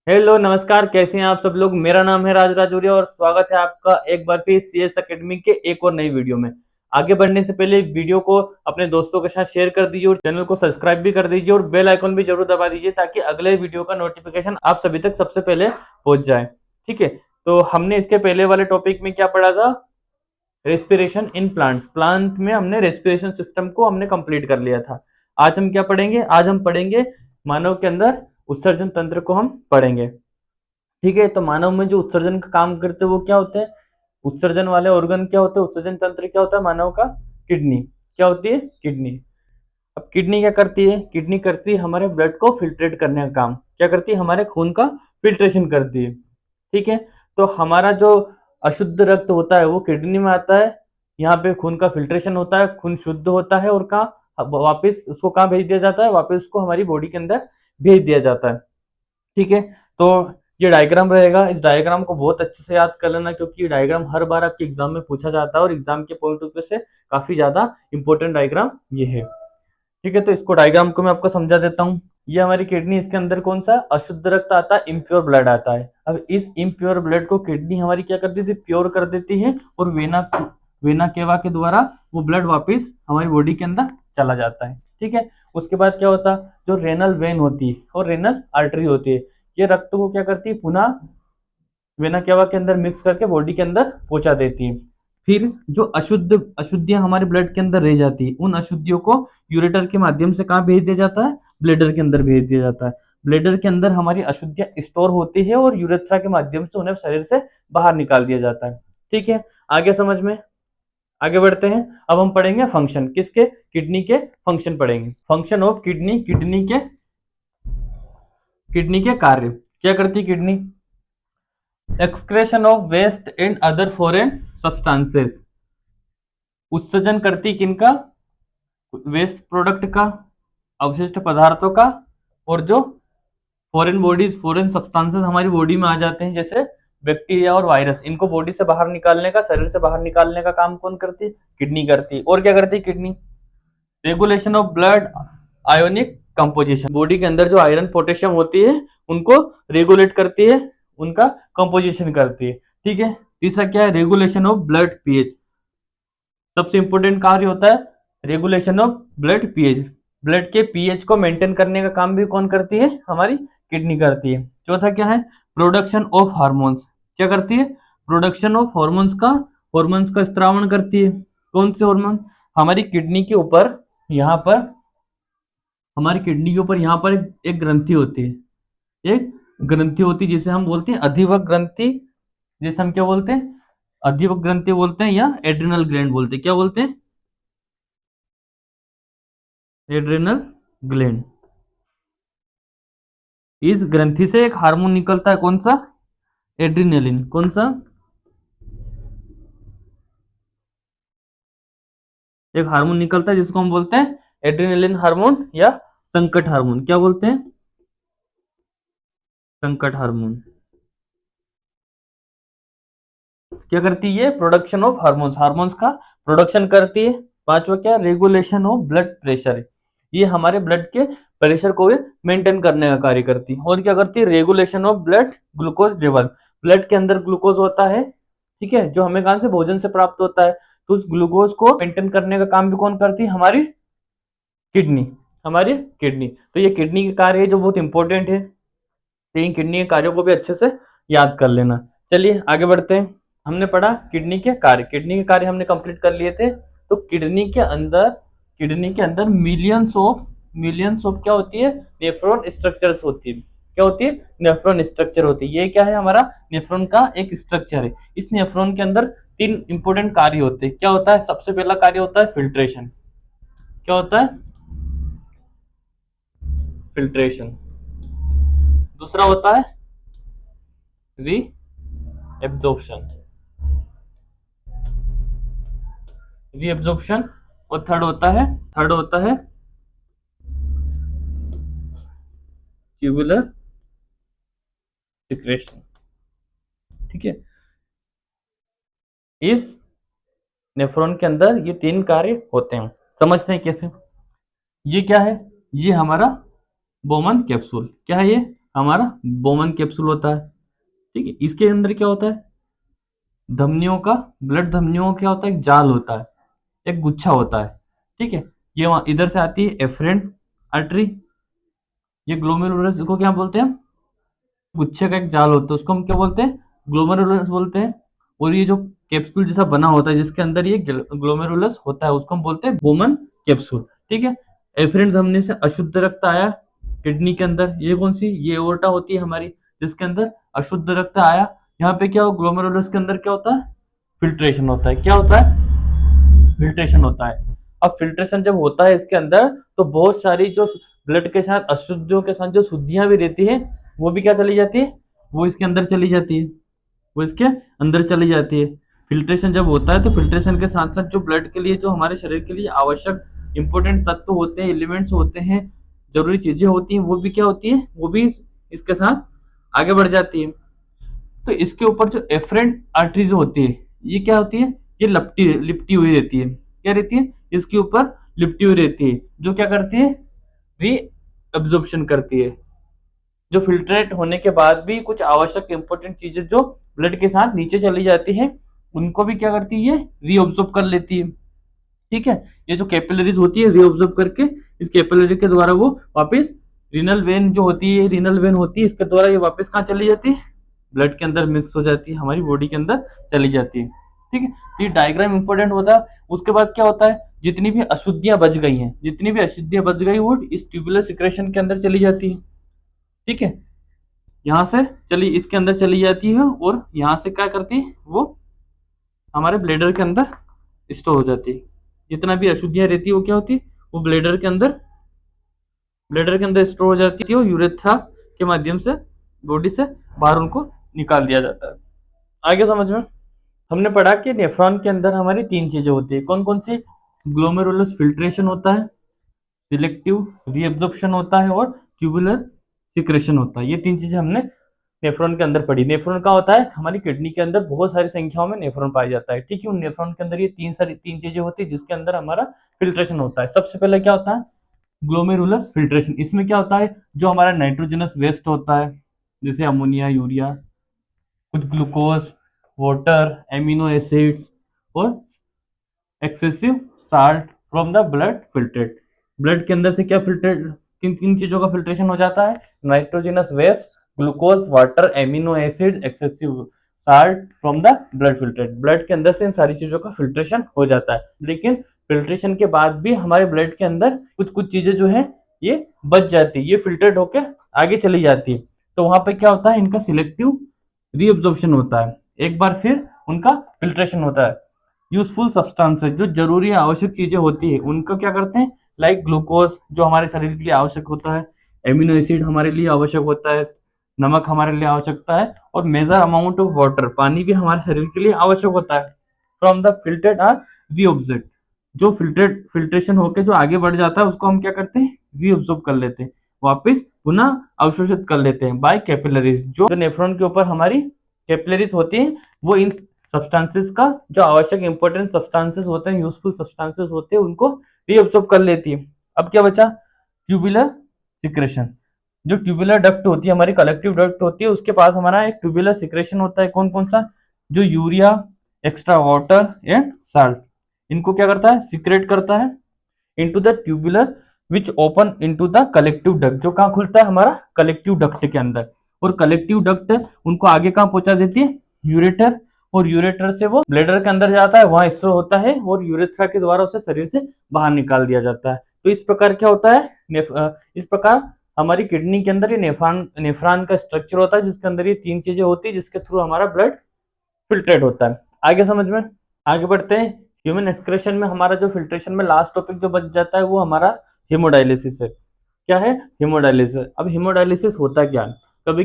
Hello नमस्कार, कैसे हैं आप सब लोग। मेरा नाम है राज राजौरिया और स्वागत है आपका एक बार फिर सीएस एकेडमी के एक और नई वीडियो में। आगे बढ़ने से पहले वीडियो को अपने दोस्तों के साथ शेयर कर दीजिए और चैनल को सब्सक्राइब भी कर दीजिए और बेल आइकन भी जरूर दबा दीजिए ताकि अगले वीडियो का नोटिफिकेशन आप सभी तक सबसे पहले पहुंच जाए। ठीक है, तो हमने इसके पहले वाले टॉपिक में क्या पढ़ा था? Respiration in plants. प्लांट में हमने रेस्पिरेशन सिस्टम को हमने कंप्लीट कर लिया था। आज हम क्या पढ़ेंगे? आज हम पढ़ेंगे मानव के अंदर उत्सर्जन तंत्र को हम पढ़ेंगे। ठीक है, तो मानव में जो उत्सर्जन का काम करते हैं वो क्या होते हैं? उत्सर्जन वाले ऑर्गन क्या होते हैं? उत्सर्जन तंत्र क्या होता है मानव का? किडनी। क्या होती है? किडनी। अब किडनी क्या करती है? किडनी करती है हमारे ब्लड को फिल्ट्रेट करने का काम। क्या करती है? हमारे खून का फिल्ट्रेशन करती है। ठीक है, तो हमारा जो अशुद्ध रक्त होता है वो किडनी में आता है। यहाँ पे खून का फिल्ट्रेशन होता है, खून शुद्ध होता है और कहाँ वापस उसको कहाँ भेज दिया जाता है? वापस उसको हमारी बॉडी के अंदर भेज दिया जाता है। ठीक है, तो ये डायग्राम रहेगा। इस डायग्राम को बहुत अच्छे से याद कर लेना क्योंकि ये डायग्राम हर बार आपके एग्जाम में पूछा जाता है और एग्जाम के पॉइंट ऑफ व्यू से काफी ज्यादा इंपॉर्टेंट डायग्राम ये है। ठीक है, तो इसको डायग्राम को मैं आपको समझा देता हूँ। ये हमारी किडनी, इसके अंदर कौन सा अशुद्ध रक्त आता है? इम्प्योर ब्लड आता है। अब इस इम्प्योर ब्लड को किडनी हमारी क्या कर देती है? प्योर कर देती है और वेना वेना केवा के द्वारा वो ब्लड वापस हमारी बॉडी के अंदर चला जाता है। ठीक है, उसके बाद क्या होता है? जो रेनल वेन होती है और रेनल आर्टरी होती है, ये रक्त को क्या करती है? पुनः वेना केवा के अंदर मिक्स करके बॉडी के अंदर पहुंचा देती है। फिर जो अशुद्धियां हमारे ब्लड के अंदर रह जाती है, उन अशुद्धियों को यूरेटर के माध्यम से कहाँ भेज दिया जाता है? ब्लेडर के अंदर भेज दिया जाता है। ब्लेडर के अंदर हमारी अशुद्धियां स्टोर होती है और यूरेथ्रा के माध्यम से उन्हें शरीर से बाहर निकाल दिया जाता है। ठीक है, आगे समझ में? आगे बढ़ते हैं। अब हम पढ़ेंगे फंक्शन किसके? किडनी के फंक्शन पढ़ेंगे। फंक्शन ऑफ किडनी, किडनी के कार्य। क्या करती है kidney? Excretion of waste and other foreign substances. उत्सर्जन करती किनका? वेस्ट प्रोडक्ट का, अवशिष्ट पदार्थों का, और जो फॉरेन बॉडीज, फॉरेन सब्सटेंसेस हमारी बॉडी में आ जाते हैं जैसे बैक्टीरिया और वायरस, इनको बॉडी से बाहर निकालने का, शरीर से बाहर निकालने का काम कौन करती है? किडनी करती है। और क्या करती है kidney? Regulation of blood ionic composition. Body के अंदर जो आयरन पोटेशियम होती है उनको रेगुलेट करती है, उनका कंपोजिशन करती है। ठीक है, तीसरा क्या है? Regulation of blood pH. सबसे इंपॉर्टेंट कार्य होता है regulation of blood pH. Blood के पीएच को मेंटेन करने का काम भी कौन करती है? हमारी किडनी करती है। चौथा क्या है? Production of hormones. क्या करती है? प्रोडक्शन ऑफ हॉर्मोन्स का स्त्रावण करती है। कौन से हार्मोन? हमारी किडनी के ऊपर, यहाँ पर हमारी किडनी के ऊपर यहाँ पर एक ग्रंथि होती है। एक ग्रंथि होती है जिसे हम बोलते हैं अधिवक ग्रंथि। जिसे हम क्या बोलते हैं? अधिवक ग्रंथि बोलते हैं या एड्रिनल ग्लैंड बोलते हैं। क्या बोलते हैं? Adrenal gland. इस ग्रंथि से एक हार्मोन निकलता है, कौन सा? एड्रिनलिन। कौन सा? एक हार्मोन निकलता है जिसको हम बोलते हैं एड्रिनलिन हार्मोन या संकट हार्मोन। क्या बोलते हैं? संकट हार्मोन। क्या करती है? प्रोडक्शन ऑफ हार्मोन्स, हार्मोन्स का प्रोडक्शन करती है। पांचवा क्या? Regulation of blood pressure. ये हमारे ब्लड के प्रेशर को भी मेंटेन करने का कार्य करती है। और क्या करती है? Regulation of blood glucose level. Blood के अंदर ग्लूकोज होता है, ठीक है, जो हमें कहां से? भोजन से प्राप्त होता है। तो उस ग्लूकोज को मेंटेन करने का काम भी कौन करती है? हमारी किडनी। हमारी किडनी। तो ये किडनी के कार्य है जो बहुत इंपॉर्टेंट है। तो इन किडनी के कार्यों को भी अच्छे से याद कर लेना। चलिए आगे बढ़ते हैं। हमने पढ़ा किडनी के कार्य, किडनी के कार्य हमने कंप्लीट कर लिए थे। तो किडनी के अंदर मिलियंस ऑफ क्या होती है? नेफ्रॉन स्ट्रक्चर्स होती है। क्या होती है? नेफ्रॉन स्ट्रक्चर होती है। ये क्या है? हमारा नेफ्रॉन का एक स्ट्रक्चर है। इस नेफ्रॉन के अंदर तीन इंपॉर्टेंट कार्य होते हैं। क्या होता है? सबसे पहला कार्य होता है फिल्ट्रेशन। क्या होता है? फिल्ट्रेशन। दूसरा होता है री एब्जॉर्प्शन। रीएब्जॉर्प्शन। और थर्ड होता है ट्यूबुलर सिक्रेशन। ठीक है, इस नेफ्रॉन के अंदर ये तीन कार्य होते हैं। समझते हैं कैसे? ये क्या है? ये हमारा बोमन कैप्सूल। क्या है ये? हमारा बोमन कैप्सूल होता है। ठीक है, इसके अंदर क्या होता है, धमनियों का, ब्लड धमनियों का क्या होता है, एक जाल होता है, एक गुच्छा होता है। ठीक है, ये वहां इधर से आती है एफरेंट आर्टरी, ये ग्लोमेरुलस को क्या बोलते हैं, गुच्छे का एक जाल होता है, उसको हम क्या बोलते हैं, ग्लोमेरुलस बोलते हैं। और ये जो कैप्सूल जैसा बना होता है जिसके अंदर ये ग्लोमेरुलस होता है, उसको हम बोलते हैं बोमन कैप्सूल। ठीक है, एफरेंट धमनी से अशुद्ध रक्त आया किडनी के अंदर, ये कौन सी, ये एओर्टा होती है हमारी, जिसके अंदर अशुद्ध रक्त आया। यहाँ पे क्या हो, ग्लोमेरुलस के अंदर क्या होता है, फिल्ट्रेशन होता है। क्या होता है, फिल्ट्रेशन होता है। अब फिल्ट्रेशन जब होता है इसके अंदर, तो बहुत सारी जो ब्लड के साथ अशुद्धियों के साथ जो शुद्धियां भी रहती है, वो भी क्या चली जाती है, वो इसके अंदर चली जाती है, वो इसके अंदर चली जाती है। फिल्ट्रेशन जब होता है तो फिल्ट्रेशन के साथ साथ जो ब्लड के लिए, जो हमारे शरीर के लिए आवश्यक इंपॉर्टेंट तत्व होते हैं, एलिमेंट्स होते हैं, जरूरी चीजें होती हैं, वो भी क्या होती है, वो भी इसके साथ आगे बढ़ जाती है। तो इसके ऊपर जो एफरेंट आर्टरीज होती है, ये क्या होती है, ये लिपटी लिपटी हुई रहती है। क्या रहती है, इसके ऊपर लिपटी हुई रहती है, जो क्या करती है, री एब्जॉर्प्शन करती है। जो फिल्ट्रेट होने के बाद भी कुछ आवश्यक इंपॉर्टेंट चीजें जो ब्लड के साथ नीचे चली जाती है, उनको भी क्या करती है, रीअब्जॉर्ब कर लेती है। ठीक है, ये जो कैपिलरीज होती है, रीअब्जॉर्ब करके इस कैपिलरी के द्वारा वो वापस रीनल वेन जो होती है, रीनल वेन होती है, इसके द्वारा ये वापस कहाँ चली जाती है, ब्लड के अंदर मिक्स हो जाती है, हमारी बॉडी के अंदर चली जाती है। ठीक है, तो ये डायग्राम इंपॉर्टेंट होता है। उसके बाद क्या होता है, जितनी भी अशुद्धियां बच गई हैं, जितनी भी अशुद्धियां बच गई वो इस ट्यूबुलर सिक्रेशन के अंदर चली जाती है। ठीक है, यहाँ से चली इसके अंदर चली जाती है, और यहाँ से क्या करती है, वो हमारे ब्लेडर के अंदर स्टोर हो जाती है। जितना भी अशुद्धियां रहती है वो क्या होती है, वो ब्लेडर के अंदर स्टोर हो जाती है, और यूरेथ्रा के माध्यम से बॉडी से बाहर उनको निकाल दिया जाता है। आगे समझ में, हमने पढ़ा कि नेफ्रॉन के अंदर हमारी तीन चीजें होती है, कौन कौन सी, ग्लोमेरुलस फिल्ट्रेशन होता है, सिलेक्टिव रीअब्जॉर्प्शन होता है, और ट्यूबुलर सिक्रेशन होता है। ये तीन चीजें हमने नेफ्रॉन के अंदर पढ़ी। नेफ्रॉन का होता है, हमारी किडनी के अंदर बहुत सारी संख्याओं में नेफ्रॉन पाया जाता है। ठीक है, उन नेफ्रॉन के अंदर ये तीन चीजें होती है जिसके अंदर हमारा फिल्ट्रेशन होता है। सबसे पहले क्या होता है, ग्लोमेरुलस फिल्ट्रेशन। इसमें क्या होता है, जो हमारा नाइट्रोजनस वेस्ट होता है, जैसे अमोनिया, यूरिया, कुछ ग्लूकोज, वाटर, एमिनो एसिड्स, और excessive salt from the blood filtrate. Blood के अंदर से क्या फिल्ट्रेट, किन किन चीजों का फिल्ट्रेशन हो जाता है, nitrogenous waste, glucose, water, amino acid, excessive salt from the blood filtrate. Blood के अंदर से इन सारी चीजों का फिल्ट्रेशन हो जाता है। लेकिन फिल्ट्रेशन के बाद भी हमारे ब्लड के अंदर कुछ कुछ चीजें जो है ये बच जाती है, ये फिल्ट्रेट होकर आगे चली जाती है। तो वहां पे क्या होता है, इनका सिलेक्टिव रीअब्जॉर्प्शन होता है, एक बार फिर उनका फिल्ट्रेशन होता है। यूजफुल सब्सटेंसेस, जो जरूरी आवश्यक चीजें होती है, उनका क्या करते हैं, लाइक ग्लूकोज जो हमारे शरीर के लिए आवश्यक होता है, एमिनो एसिड हमारे लिए आवश्यक होता है, नमक हमारे लिए आवश्यकता है, और मेजर अमाउंट ऑफ वाटर, पानी भी हमारे शरीर के लिए आवश्यक होता है। फ्रॉम द फिल्टर्ड आर रीअब्जॉर्ब्ड, जो फिल्ट्रेशन होकर जो आगे बढ़ जाता है उसको हम क्या करते हैं, रीअब्जॉर्ब कर लेते हैं, वापस पुनः अवशोषित कर लेते हैं बाय कैपिलरीज। जो नेफ्रॉन के ऊपर हमारी कैपिलरीज होती हैं, वो इन सब्सटेंसेस का, जो आवश्यक इंपॉर्टेंट सब्सटेंसेस होते हैं, यूजफुल सब्सटेंसेस होते हैं, उनको रीअब्सॉर्ब कर लेती है। अब क्या बचा, ट्यूबुलर सिक्रेशन। जो ट्यूबुलर डक्ट होती है, हमारी कलेक्टिव डक्ट होती है, उसके पास हमारा एक ट्यूबुलर सिक्रेशन होता है। कौन कौन सा, जो urea, extra water and salt, इनको क्या करता है, सिक्रेट करता है into the tubular which open into the collective duct, जो कहाँ खुलता है, हमारा कलेक्टिव डक्ट के अंदर। और कलेक्टिव डक्ट उनको आगे कहाँ पहुंचा देती है, यूरेटर, और यूरेटर से वो ब्लेडर के अंदर जाता है, वहां स्टोर होता है, और यूरेथ्रा के द्वारा उसे शरीर से बाहर निकाल दिया जाता है। तो इस प्रकार क्या होता है, इस प्रकार हमारी किडनी के अंदर ये नेफ्रॉन का स्ट्रक्चर होता है, जिसके अंदर ये तीन चीजें होती है, जिसके थ्रू हमारा ब्लड फिल्ट्रेट होता है। आगे समझ में, आगे बढ़ते हैं। ह्यूमन एक्सक्रेशन में हमारा जो फिल्ट्रेशन में लास्ट टॉपिक जो बच जाता है, वो हमारा हेमोडायलिसिस है। क्या है, हेमोडायलिसिस। अब हेमोडायलिसिस होता क्या, कभी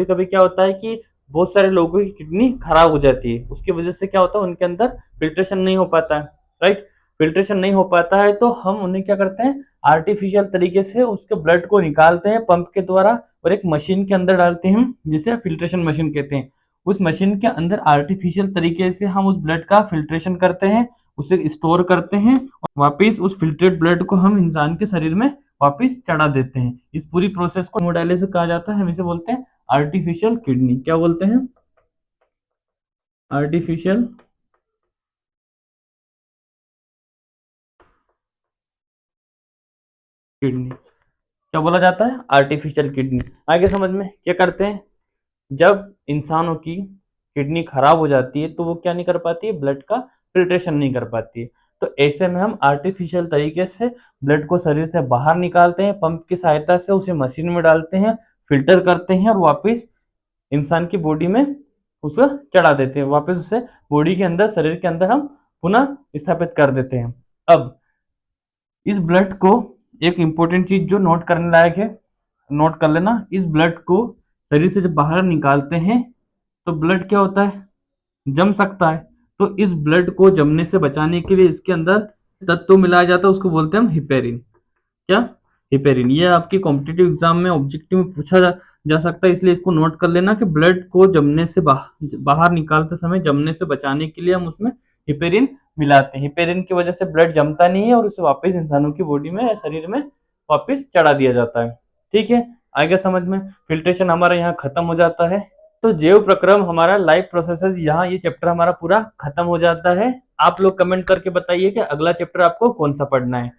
कभी क्या होता है कि बहुत सारे लोगों की किडनी खराब हो जाती है, उसकी वजह से क्या होता है, उनके अंदर फिल्ट्रेशन नहीं हो पाता है, राइट। फिल्ट्रेशन नहीं हो पाता है तो हम उन्हें क्या करते हैं, आर्टिफिशियल तरीके से उसके ब्लड को निकालते हैं पंप के द्वारा, और एक मशीन के अंदर डालते हैं, जिसे फिल्ट्रेशन मशीन कहते हैं। उस मशीन के अंदर आर्टिफिशियल तरीके से हम उस ब्लड का फिल्ट्रेशन करते हैं, उसे स्टोर करते हैं, और वापिस उस फिल्ट्रेट ब्लड को हम इंसान के शरीर में वापस चढ़ा देते हैं। इस पूरी प्रोसेस को हेमोडायलिसिस कहा जाता है। हम इसे बोलते हैं आर्टिफिशियल किडनी। क्या बोलते हैं? Artificial kidney. क्या बोला जाता है? Artificial kidney. आगे समझ में, क्या करते हैं, जब इंसानों की किडनी खराब हो जाती है तो वो क्या नहीं कर पाती है, ब्लड का फिल्ट्रेशन नहीं कर पाती है। तो ऐसे में हम आर्टिफिशियल तरीके से ब्लड को शरीर से बाहर निकालते हैं, पंप की सहायता से उसे मशीन में डालते हैं, फिल्टर करते हैं और वापस इंसान की बॉडी में उसे चढ़ा देते हैं। वापस उसे बॉडी के अंदर, शरीर के अंदर हम पुनः स्थापित कर देते हैं। अब इस ब्लड को, एक इंपॉर्टेंट चीज जो नोट करने लायक है, नोट कर लेना, इस ब्लड को शरीर से जब बाहर निकालते हैं तो ब्लड क्या होता है, जम सकता है। तो इस ब्लड को जमने से बचाने के लिए इसके अंदर तत्व मिलाया जाता है, उसको बोलते हैं हम हिपेरिन। क्या? हिपेरिन। ये आपके कॉम्पिटिटिव एग्जाम में ऑब्जेक्टिव में पूछा जा सकता है, इसलिए इसको नोट कर लेना कि ब्लड को जमने से बाहर निकालते समय जमने से बचाने के लिए हम उसमें हिपेरिन मिलाते हैं। हिपेरिन की वजह से ब्लड जमता नहीं है और उसे वापस इंसानों की बॉडी में या शरीर में वापस चढ़ा दिया जाता है। ठीक है, आगे समझ में। फिल्ट्रेशन हमारा यहाँ खत्म हो जाता है। तो जैव प्रक्रम हमारा लाइफ प्रोसेसेस, यहाँ ये चैप्टर हमारा पूरा खत्म हो जाता है। आप लोग कमेंट करके बताइए कि अगला चैप्टर आपको कौन सा पढ़ना है।